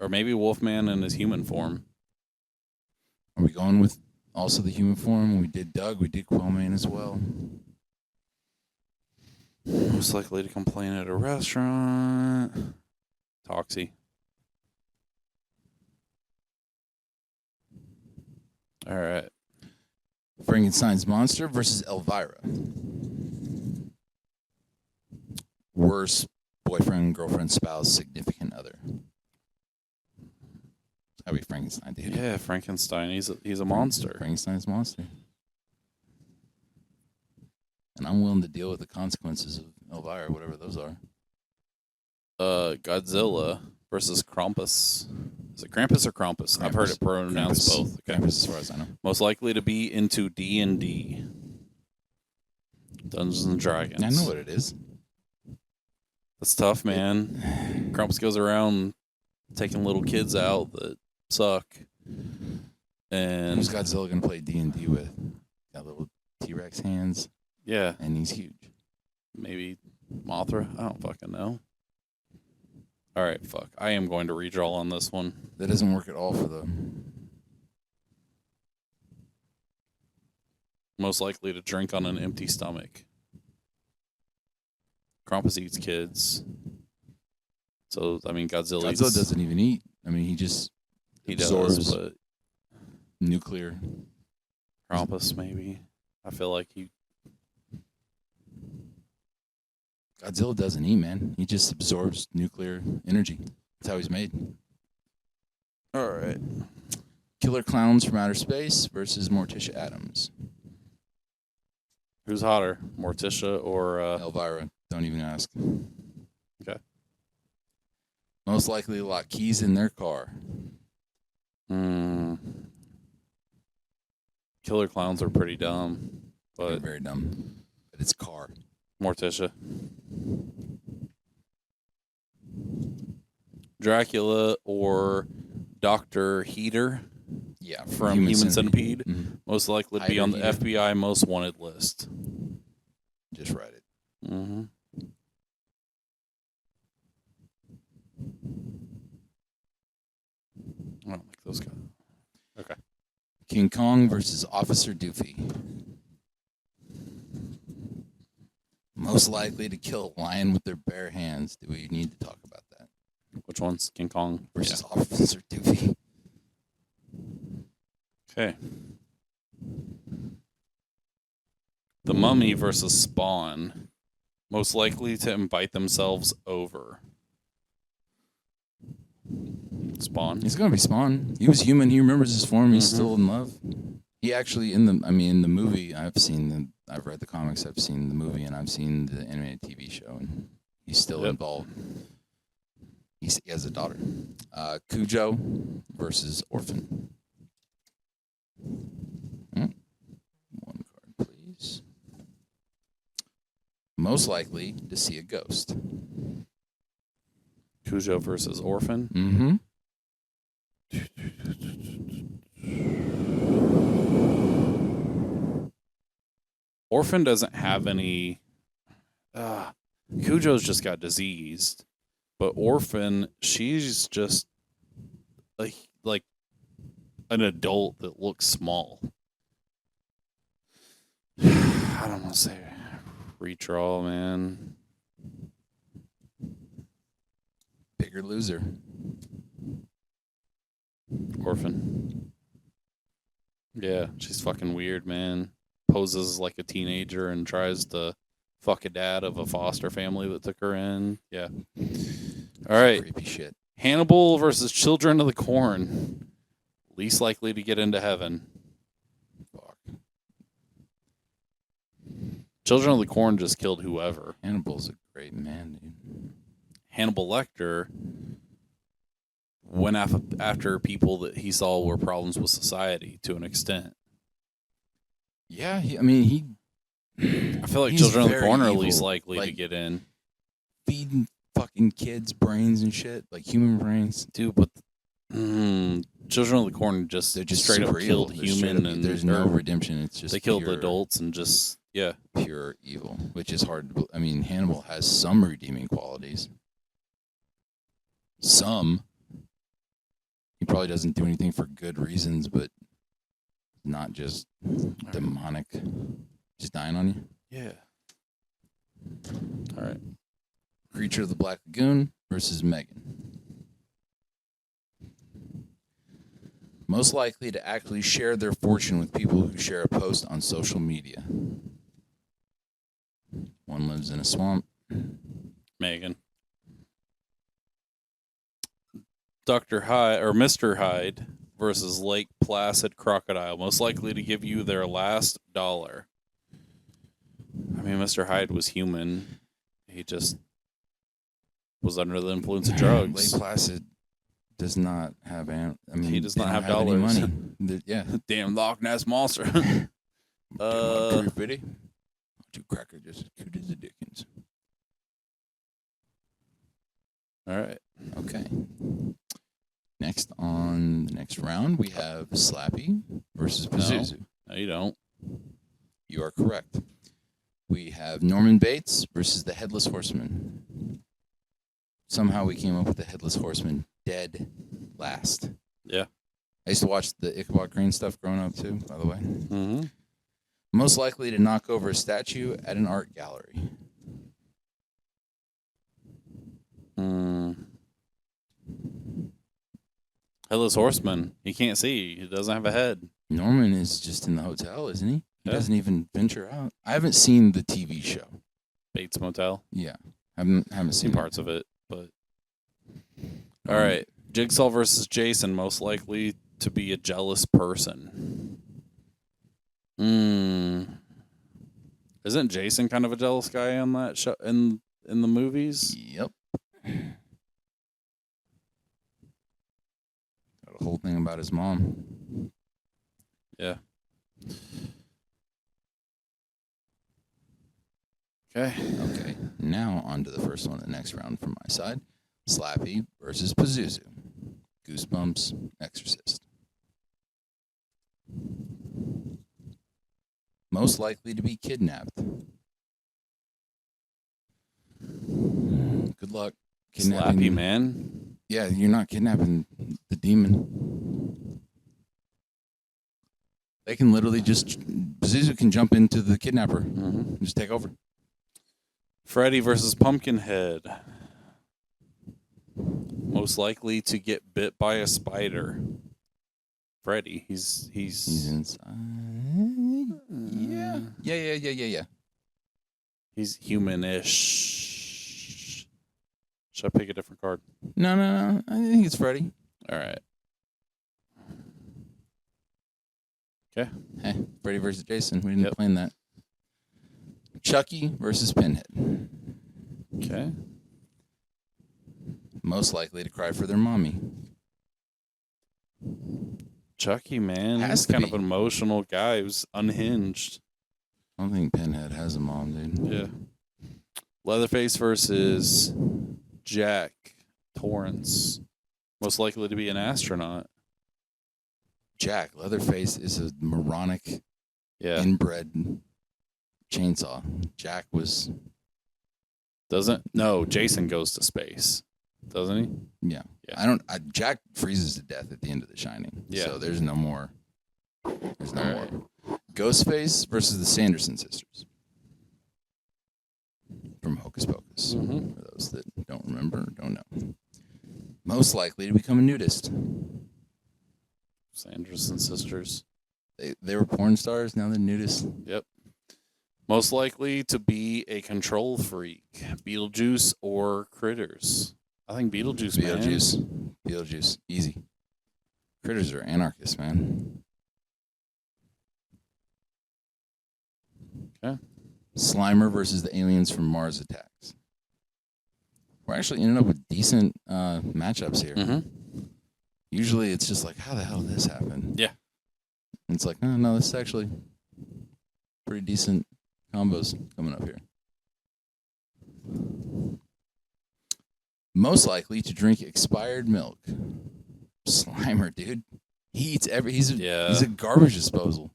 Or maybe Wolfman in his human form. Are we going with also the human form? We did Doug. We did Quillman as well. Most likely to complain at a restaurant. Toxie. All right. Frankenstein's monster versus Elvira. Worst boyfriend, girlfriend, spouse, significant other. That'd be Frankenstein, dude. Yeah, Frankenstein. He's a monster. Frankenstein's monster. And I'm willing to deal with the consequences of Elvira, whatever those are. Godzilla versus Krampus. Is it Krampus or Krampus? I've heard it pronounced Krampus. both. Okay. Krampus, as far as I know. Most likely to be into D&D. Dungeons and Dragons. I know what it is. That's tough, man. Krampus goes around taking little kids out that suck. And Who's Godzilla gonna play D&D with? Got little T-Rex hands, yeah, and he's huge. maybe Mothra. I don't fucking know. All right, fuck. I am going to redraw on this one. That doesn't work at all for the. Most likely to drink on an empty stomach. Krampus eats kids. So, I mean, Godzilla Doesn't even eat. I mean, he just absorbs does, but nuclear. Krampus maybe. I feel like he... Godzilla doesn't eat, man. He just absorbs nuclear energy. That's how he's made. All right. Killer Clowns from Outer Space versus Morticia Addams. Who's hotter, Morticia or... Elvira. Don't even ask. Okay. Most likely to lock keys in their car. Killer Clowns are pretty dumb, They're but very dumb. But it's car. Morticia. Dracula or Dr. Heater Yeah. from Human Centipede. Mhm. Most likely to be on the Heater. FBI most wanted list. Just write it. Mm-hmm. I don't like those guys. Okay. King Kong versus Officer Doofy. Most likely to kill a lion with their bare hands. Do we need to talk about that? Which one's King Kong? Versus Officer Doofy. Okay. The Mummy versus Spawn. Most likely to invite themselves over. Spawn. He's gonna be Spawn. He was human. He remembers his form. He's still in love. He actually in the movie. I've read the comics. I've seen the movie, and I've seen the animated TV show, and he's still involved. He has a daughter. Cujo versus Orphan. One card, please. Most likely to see a ghost. Cujo versus Orphan. Mm-hmm. Orphan doesn't have any. Cujo's just got diseased, but Orphan, she's just like an adult that looks small. I don't want to say redraw, man. Bigger loser. Orphan. Yeah, she's fucking weird, man. Poses like a teenager and tries to fuck a dad of a foster family that took her in. Yeah. All right. Creepy shit. Hannibal versus Children of the Corn. Least likely to get into heaven. Fuck. Children of the Corn just killed whoever. Hannibal's a great man, dude. Hannibal Lecter went after people that he saw were problems with society to an extent. Yeah, he I feel like he's Children of the very Corn are evil. least likely to Like, get in. feeding fucking kids brains and shit, like human brains. Dude, but Children of the Corn just They're just straight up super evil. killed They're straight human up- and there's no redemption. It's just they killed pure, adults and just pure evil, which is hard to. I mean, Hannibal has some redeeming qualities. Some. He probably doesn't do anything for good reasons, but not just demonic. Just dying on you. Yeah. All right. Creature of the Black Lagoon versus Megan. Most likely to actually share their fortune with people who share a post on social media. One lives in a swamp. Megan. Dr. Hyde or Mr. Hyde versus Lake Placid Crocodile. Most likely to give you their last dollar. I mean, Mr. Hyde was human. He just was under the influence of drugs. Lake Placid does not have. He does not have any dollars. money. Yeah. Damn Loch Ness monster. Pretty. Two cracker just as cute as the Dickens. All right. Okay. Next on the next round, we have Slappy versus Pazuzu. No, you don't. You are correct. We have Norman Bates versus the Headless Horseman. Somehow we came up with the Headless Horseman dead last. Yeah. I used to watch the Ichabod Crane stuff growing up too, by the way. Mm-hmm. Most likely to knock over a statue at an art gallery. Headless Horseman. He can't see. He doesn't have a head. Norman is just in the hotel, isn't he? He Yeah. doesn't even venture out. I haven't seen the TV show. Bates Motel. Yeah. haven't Seen seen parts of it, but all right. Jigsaw versus Jason. Most likely to be a jealous person. Isn't Jason kind of a jealous guy on that show in the movies? Yep. Got a whole thing about his mom. Yeah. Okay. Okay. Now on to the first one of the next round from my side. Slappy versus Pazuzu. Goosebumps, Exorcist. Most likely to be kidnapped. Good luck. Slappy, man. Yeah, you're not kidnapping the demon. They can literally just... Pazuzu can jump into the kidnapper. And just take over. Freddy versus Pumpkinhead. Most likely to get bit by a spider. Freddy. He's inside. Yeah. He's human-ish. Should I pick a different card? No. I think it's Freddy. All right. Okay. Hey, Freddy versus Jason. We didn't plan that. Chucky versus Pinhead. Okay. Most likely to cry for their mommy. Chucky, man. Has He's to kind of be. an emotional guy who's unhinged. I don't think Pinhead has a mom, dude. Yeah. Leatherface versus Jack Torrance. Most likely to be an astronaut. Jack, Leatherface is a moronic, inbred chainsaw. Jack was... No, Jason goes to space. Doesn't he? Yeah. Jack freezes to death at the end of The Shining. Yeah. So there's no more. More. Ghostface versus the Sanderson sisters. From Hocus Pocus. Mm-hmm. For those that don't remember or don't know. Most likely to become a nudist. Sanderson sisters. They were porn stars, now they're nudists. Yep. Most likely to be a control freak. Beetlejuice or Critters. I think Beetlejuice, man. Beetlejuice. Easy. Critters are anarchists, man. Okay. Slimer versus the aliens from Mars Attacks. We're actually ending up with decent matchups here. Mm-hmm. Usually it's just like, how the hell did this happen? Yeah. And it's like, no, this is actually pretty decent combos coming up here. Most likely to drink expired milk. Slimer, dude. He eats he's a garbage disposal.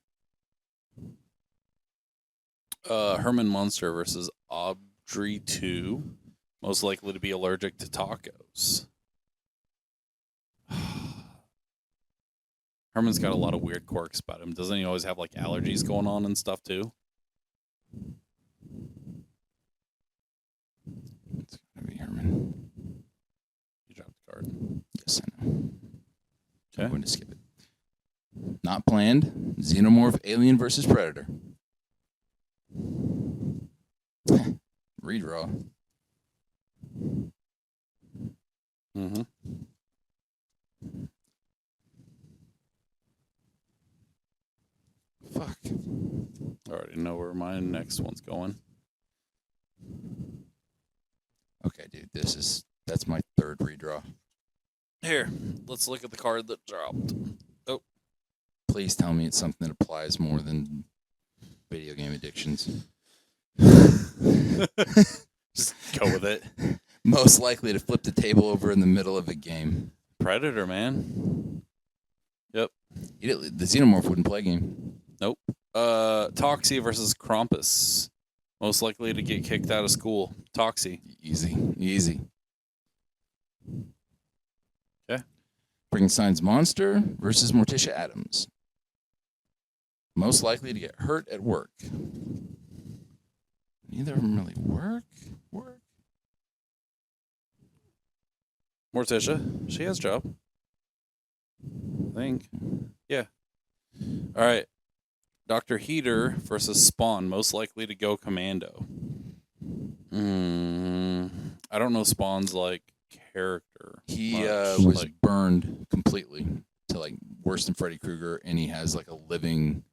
Herman Munster versus Audrey 2. Most likely to be allergic to tacos. Herman's got a lot of weird quirks about him. Doesn't he always have like allergies going on and stuff too? It's gonna be Herman. You dropped the card. Yes, I know. Okay. I'm going to skip it. Not planned. Xenomorph Alien versus Predator. Redraw. Mm-hmm. Fuck. I already know where my next one's going. Okay, dude. That's my third redraw. Here, let's look at the card that dropped. Oh. Please tell me it's something that applies more than video game addictions. Just go with it. Most likely to flip the table over in the middle of a game. Predator, man. Yep. The Xenomorph wouldn't play a game. Nope. Toxie versus Krampus. Most likely to get kicked out of school. Toxie. Easy. Okay. Frankenstein's monster versus Morticia Addams. Most likely to get hurt at work. Neither of them really work. Morticia. She has a job. I think. Yeah. All right. Dr. Heater versus Spawn. Most likely to go commando. I don't know Spawn's like character. He much. was burned completely to like worse than Freddy Krueger, and he has like a living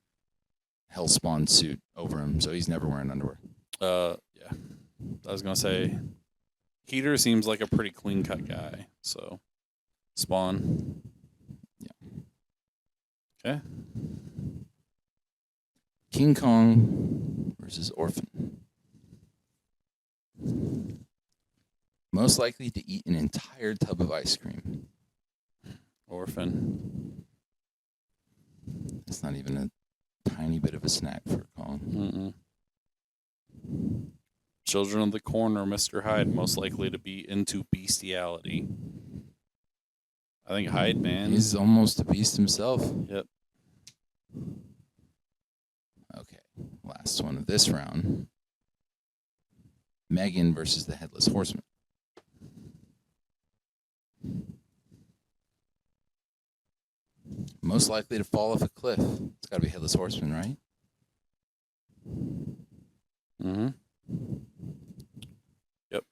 Hellspawn suit over him, so he's never wearing underwear. Yeah. I was gonna say Heater seems like a pretty clean cut guy, so Spawn. Yeah. Okay. King Kong versus Orphan. Most likely to eat an entire tub of ice cream. Orphan. It's not even a tiny bit of a snack for Kong. Children of the Corn or Mr. Hyde. Most likely to be into bestiality. I think Hyde, man. He's almost a beast himself. Yep. Okay, last one of this round. Megan versus the Headless Horseman. Most likely to fall off a cliff. It's got to be Headless Horseman, right? Mm-hmm. Yep.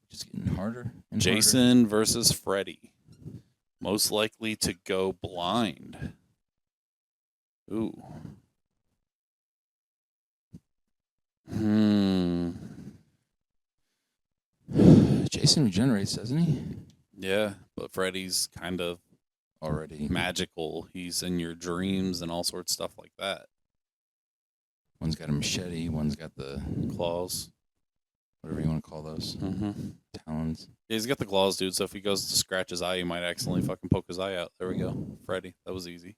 Just getting harder and Jason versus Freddy. Most likely to go blind. Ooh. Jason regenerates, doesn't he? Yeah, but Freddy's kind of Already. magical. He's in your dreams and all sorts of stuff like that. One's got a machete. One's got the Claws. whatever you want to call those. Mm-hmm. Talons. Yeah, he's got the claws, dude. So if he goes to scratch his eye, he might accidentally fucking poke his eye out. There we go. Freddy. That was easy.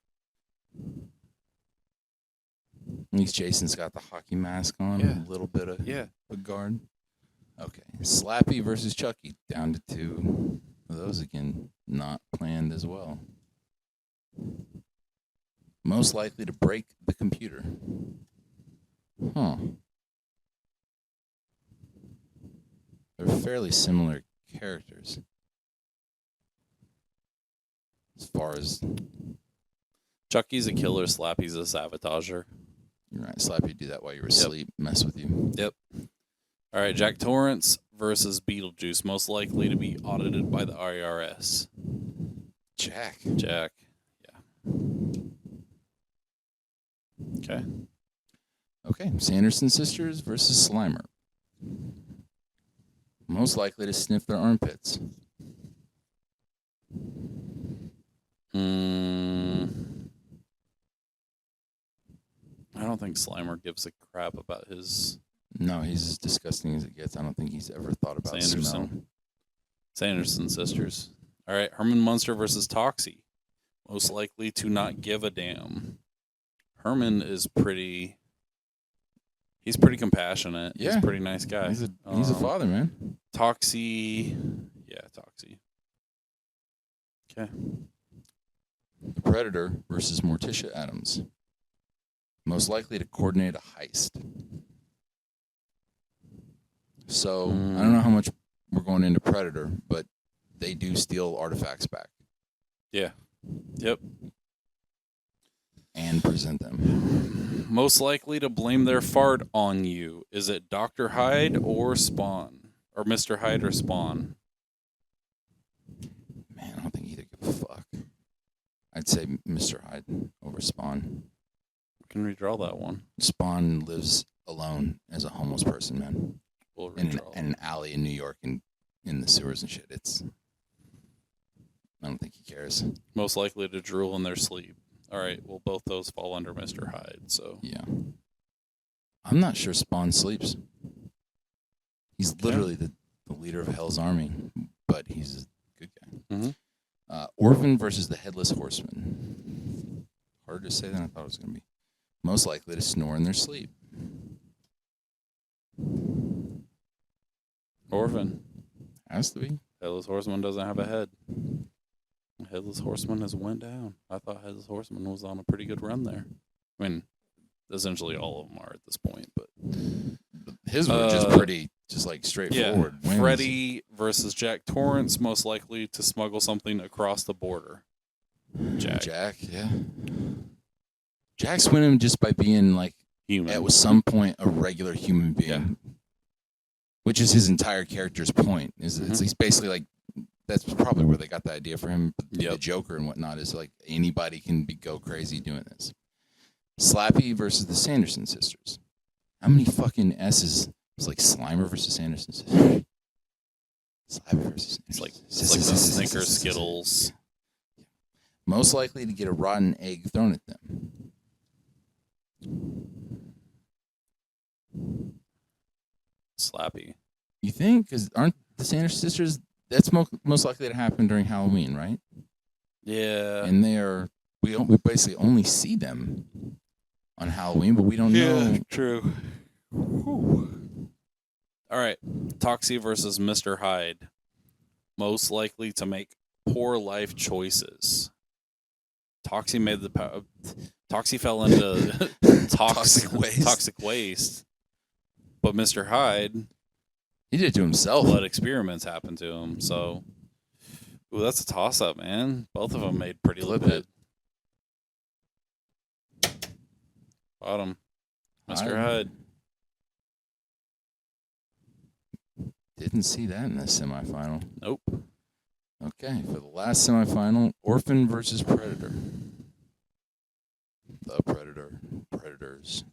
At least Jason's got the hockey mask on. Yeah. A little bit of Yeah. a guard. Okay. Slappy versus Chucky. Down to 2. Those, again, not planned as well. Most likely to break the computer. Huh. They're fairly similar characters. As far as... Chucky's a killer. Slappy's a sabotager. You're right. Slappy do that while you're asleep. Mess with you. Yep. All right, Jack Torrance versus Beetlejuice. Most likely to be audited by the IRS. Jack. Jack. Yeah. Okay. Okay. Sanderson sisters versus Slimer. Most likely to sniff their armpits. I don't think Slimer gives a crap about his No, he's as disgusting as it gets. I don't think he's ever thought about smell. Sanderson sisters. All right, Herman Munster versus Toxie. Most likely to not give a damn. Herman is pretty... He's pretty compassionate. Yeah. He's a pretty nice guy. He's a father, man. Toxie... Yeah, Toxie. Okay. The Predator versus Morticia Adams. Most likely to coordinate a heist. So, I don't know how much we're going into Predator, but they do steal artifacts back. Yeah. Yep. And present them. Most likely to blame their fart on you. Is it Dr. Hyde or Spawn? Or Mr. Hyde or Spawn? Man, I don't think either give a fuck. I'd say Mr. Hyde over Spawn. We can redraw that one. Spawn lives alone as a homeless person, man. We'll In redraw. an alley in New York and in the sewers and shit. I don't think he cares. Most likely to drool in their sleep. All right, well, both those fall under Mr. Hyde, so... Yeah. I'm not sure Spawn sleeps. He's literally the leader of Hell's Army, but he's a good guy. Mm-hmm. Orphan versus the Headless Horseman. Harder to say than I thought it was going to be. Most likely to snore in their sleep. Orphan. Has to be. Headless Horseman doesn't have a head. Headless Horseman has went down. I thought Headless Horseman was on a pretty good run there. I mean, essentially all of them are at this point, but... His were just pretty, just like straightforward. Yeah. Freddy versus Jack Torrance, most likely to smuggle something across the border. Jack, yeah. Jack's winning just by being like, human. at some point, a regular human being. Yeah. Which is his entire character's point. He's basically like, that's probably where they got the idea for him. The Joker and whatnot is like anybody can go crazy doing this. Slappy versus the Sanderson sisters. How many fucking S's? It's like Slimer versus Sanderson sisters. Slappy versus It's like the Snickers, Skittles. Most likely to get a rotten egg thrown at them. Slappy. You think? Because aren't the Sanderson sisters? That's most likely to happen during Halloween, right? Yeah. And we basically only see them on Halloween, but we don't know. True. Whew. All right. Toxie versus Mr. Hyde. Most likely to make poor life choices. Toxie fell into toxic waste. But Mr. Hyde, he did it to himself. Let experiments happen to him. So, that's a toss-up, man. Both of them made pretty legit. Bottom. Mr. Hyde. Didn't see that in the semifinal. Nope. Okay, for the last semifinal, Orphan versus Predator. The Predator. Predators.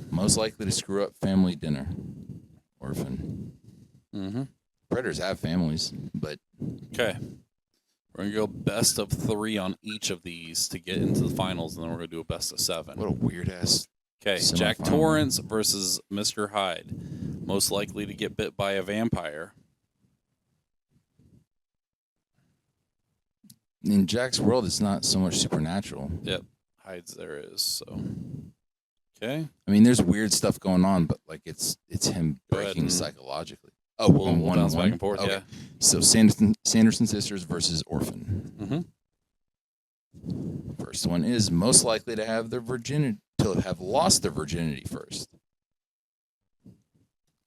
Most likely to screw up family dinner. Orphan. Mm-hmm. Predators have families, but Okay. We're going to go best of 3 on each of these to get into the finals, and then we're going to do a best of 7. what a weird ass. Okay, Jack semifinal. Torrance versus Mr. Hyde. Most likely to get bit by a vampire. In Jack's world, it's not so much supernatural. Yep. Hyde's there is, so. Okay. I mean, there's weird stuff going on, but like it's him Go ahead breaking and- psychologically. Oh, we're going We'll one bounce on back one? and forth, Okay. yeah. So Sanderson sisters versus Orphan. Mm-hmm. First one is most likely to have lost their virginity first.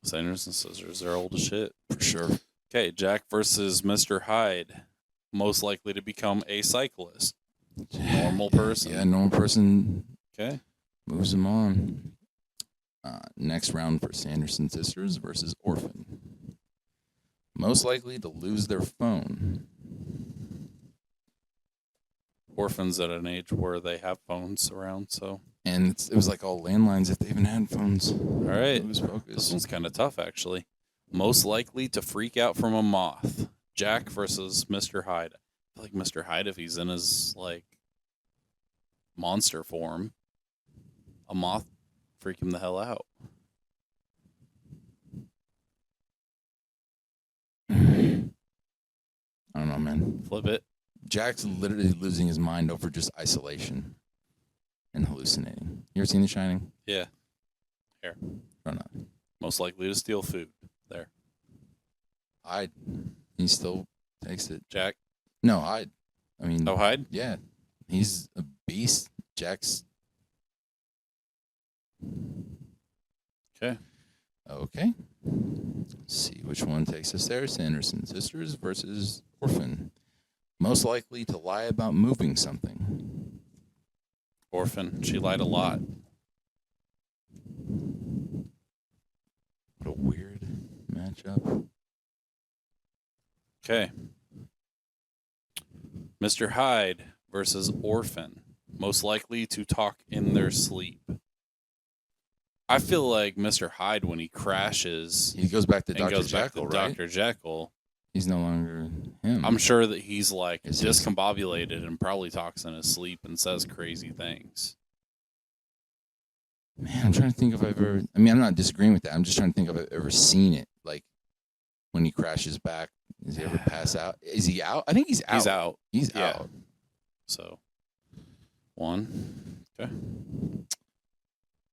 Sanders and Scissors, they're old as shit. For sure. Okay, Jack versus Mr. Hyde. Most likely to become a cyclist. Normal person. Yeah, normal person Okay. moves them on. Next round for Sanderson sisters versus Orphan. Most likely to lose their phone. Orphans at an age where they have phones around, so. And it was like all landlines if they even had phones. All right. Hocus This pocus. one's kind of tough, actually. Most likely to freak out from a moth. Jack versus Mr. Hyde. I feel like Mr. Hyde, if he's in his, like, monster form, a moth freak him the hell out. I don't know, man. Flip it. Jack's literally losing his mind over just isolation and hallucinating. You ever seen The Shining? Yeah. Here. Or not? Most likely to steal food. There. He still takes it. Jack. No, I mean, No Hyde? yeah, he's a beast. Jack's Okay. okay. Let's see which one takes us there. Sanderson sisters versus Orphan. Most likely to lie about moving something. Orphan. She lied a lot. What a weird matchup. Okay. Mr. Hyde versus Orphan. Most likely to talk in their sleep. I feel like Mr. Hyde, when he crashes He goes back to and Dr. goes back Jekyll, to right? Dr. Jekyll, He's no longer him. I'm sure that he's like Is he- discombobulated and probably talks in his sleep and says crazy things. Man, I'm trying to think if I've ever. I mean, I'm not disagreeing with that. I'm just trying to think if I've ever seen it. Like when he crashes back, does he ever pass out? Is he out? I think he's out. He's out. He's Yeah. out. So, 1. Okay.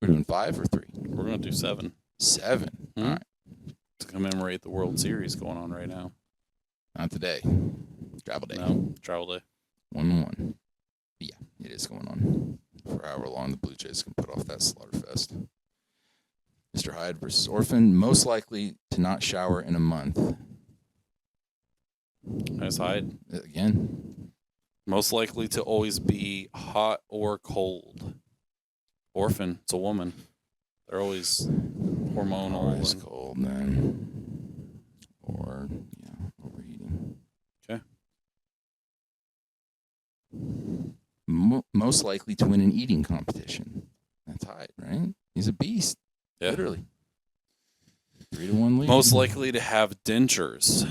We're doing 5 or 3? We're going to do 7 7. All right. to commemorate the World Series going on right now. Not today. Travel day. No, travel day. 1-1. Yeah, it is going on. For however long the Blue Jays can put off that slaughterfest. Mr. Hyde versus Orphan. Most likely to not shower in a month. Nice Hyde. Again. Most likely to always be hot or cold. Orphan, it's a woman. They're always hormonal. Always and- cold, man. Or, yeah, overheating. Okay. Most likely to win an eating competition. That's Hyde, right? He's a beast. Yeah. Literally. 3-1 lead. Most likely to have dentures.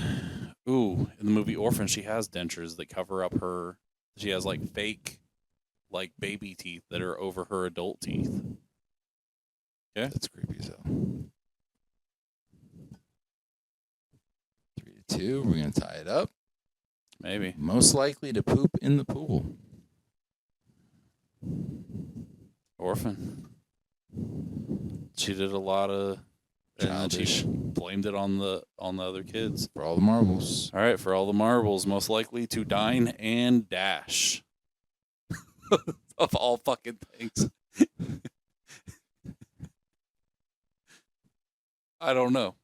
Ooh, in the movie Orphan, she has dentures that cover up her. She has like fake, like baby teeth that are over her adult teeth. Okay. That's creepy as hell. 3-2. We're going to tie it up. Maybe. Most likely to poop in the pool. Orphan. She did a lot of. And then Childish. she blamed it on the other kids. For all the marbles. All right, for all the marbles, most likely to dine and dash. Of all fucking things. I don't know.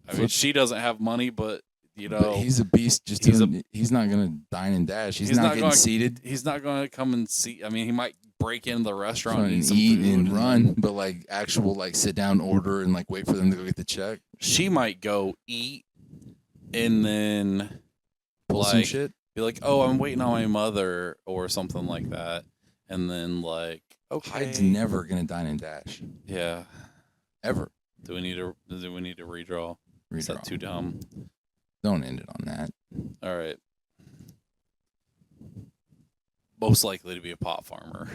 I mean, she doesn't have money, but you know, But he's a beast. He's not going to dine and dash. He's not getting gonna- seated. he's not going to come and see. I mean, he might break into the restaurant Trying and eat to some eat food and then run, but like actual like sit down order and like wait for them to go get the check. She might go eat and then Pull some like shit. be like, "Oh, I'm waiting on my mother" or something like that, and then like, okay, Hyde's never gonna dine and dash yeah. ever. Do we need to redraw? Is that Redraw. too dumb? Don't end it on that. All right. Most likely to be a pot farmer.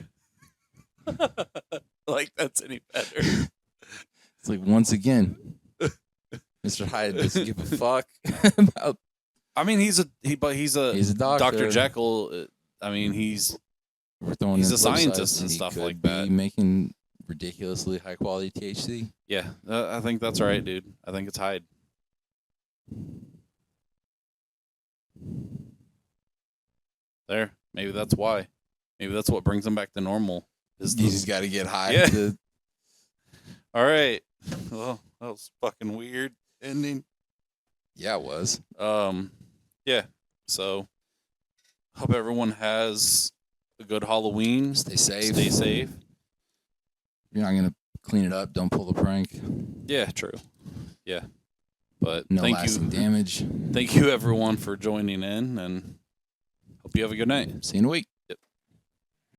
Like that's any better. It's like once again, Mr. Hyde doesn't give a fuck about. I mean, he's a doctor. Dr. Jekyll. I mean, he's Throwing a in flip scientist sides. and He stuff could like be that. making ridiculously high quality THC. Yeah, I think that's right, dude. I think it's Hyde. There. Maybe that's why. Maybe that's what brings him back to normal. You just got to get high. Yeah. All right. Well, that was fucking weird ending. Yeah, it was. Yeah. So, hope everyone has a good Halloween. Stay safe. Stay safe. You're not gonna clean it up. Don't pull the prank. Yeah, true. Yeah. But No thank lasting you. damage. Thank you everyone for joining in, and hope you have a good night. See you in a week.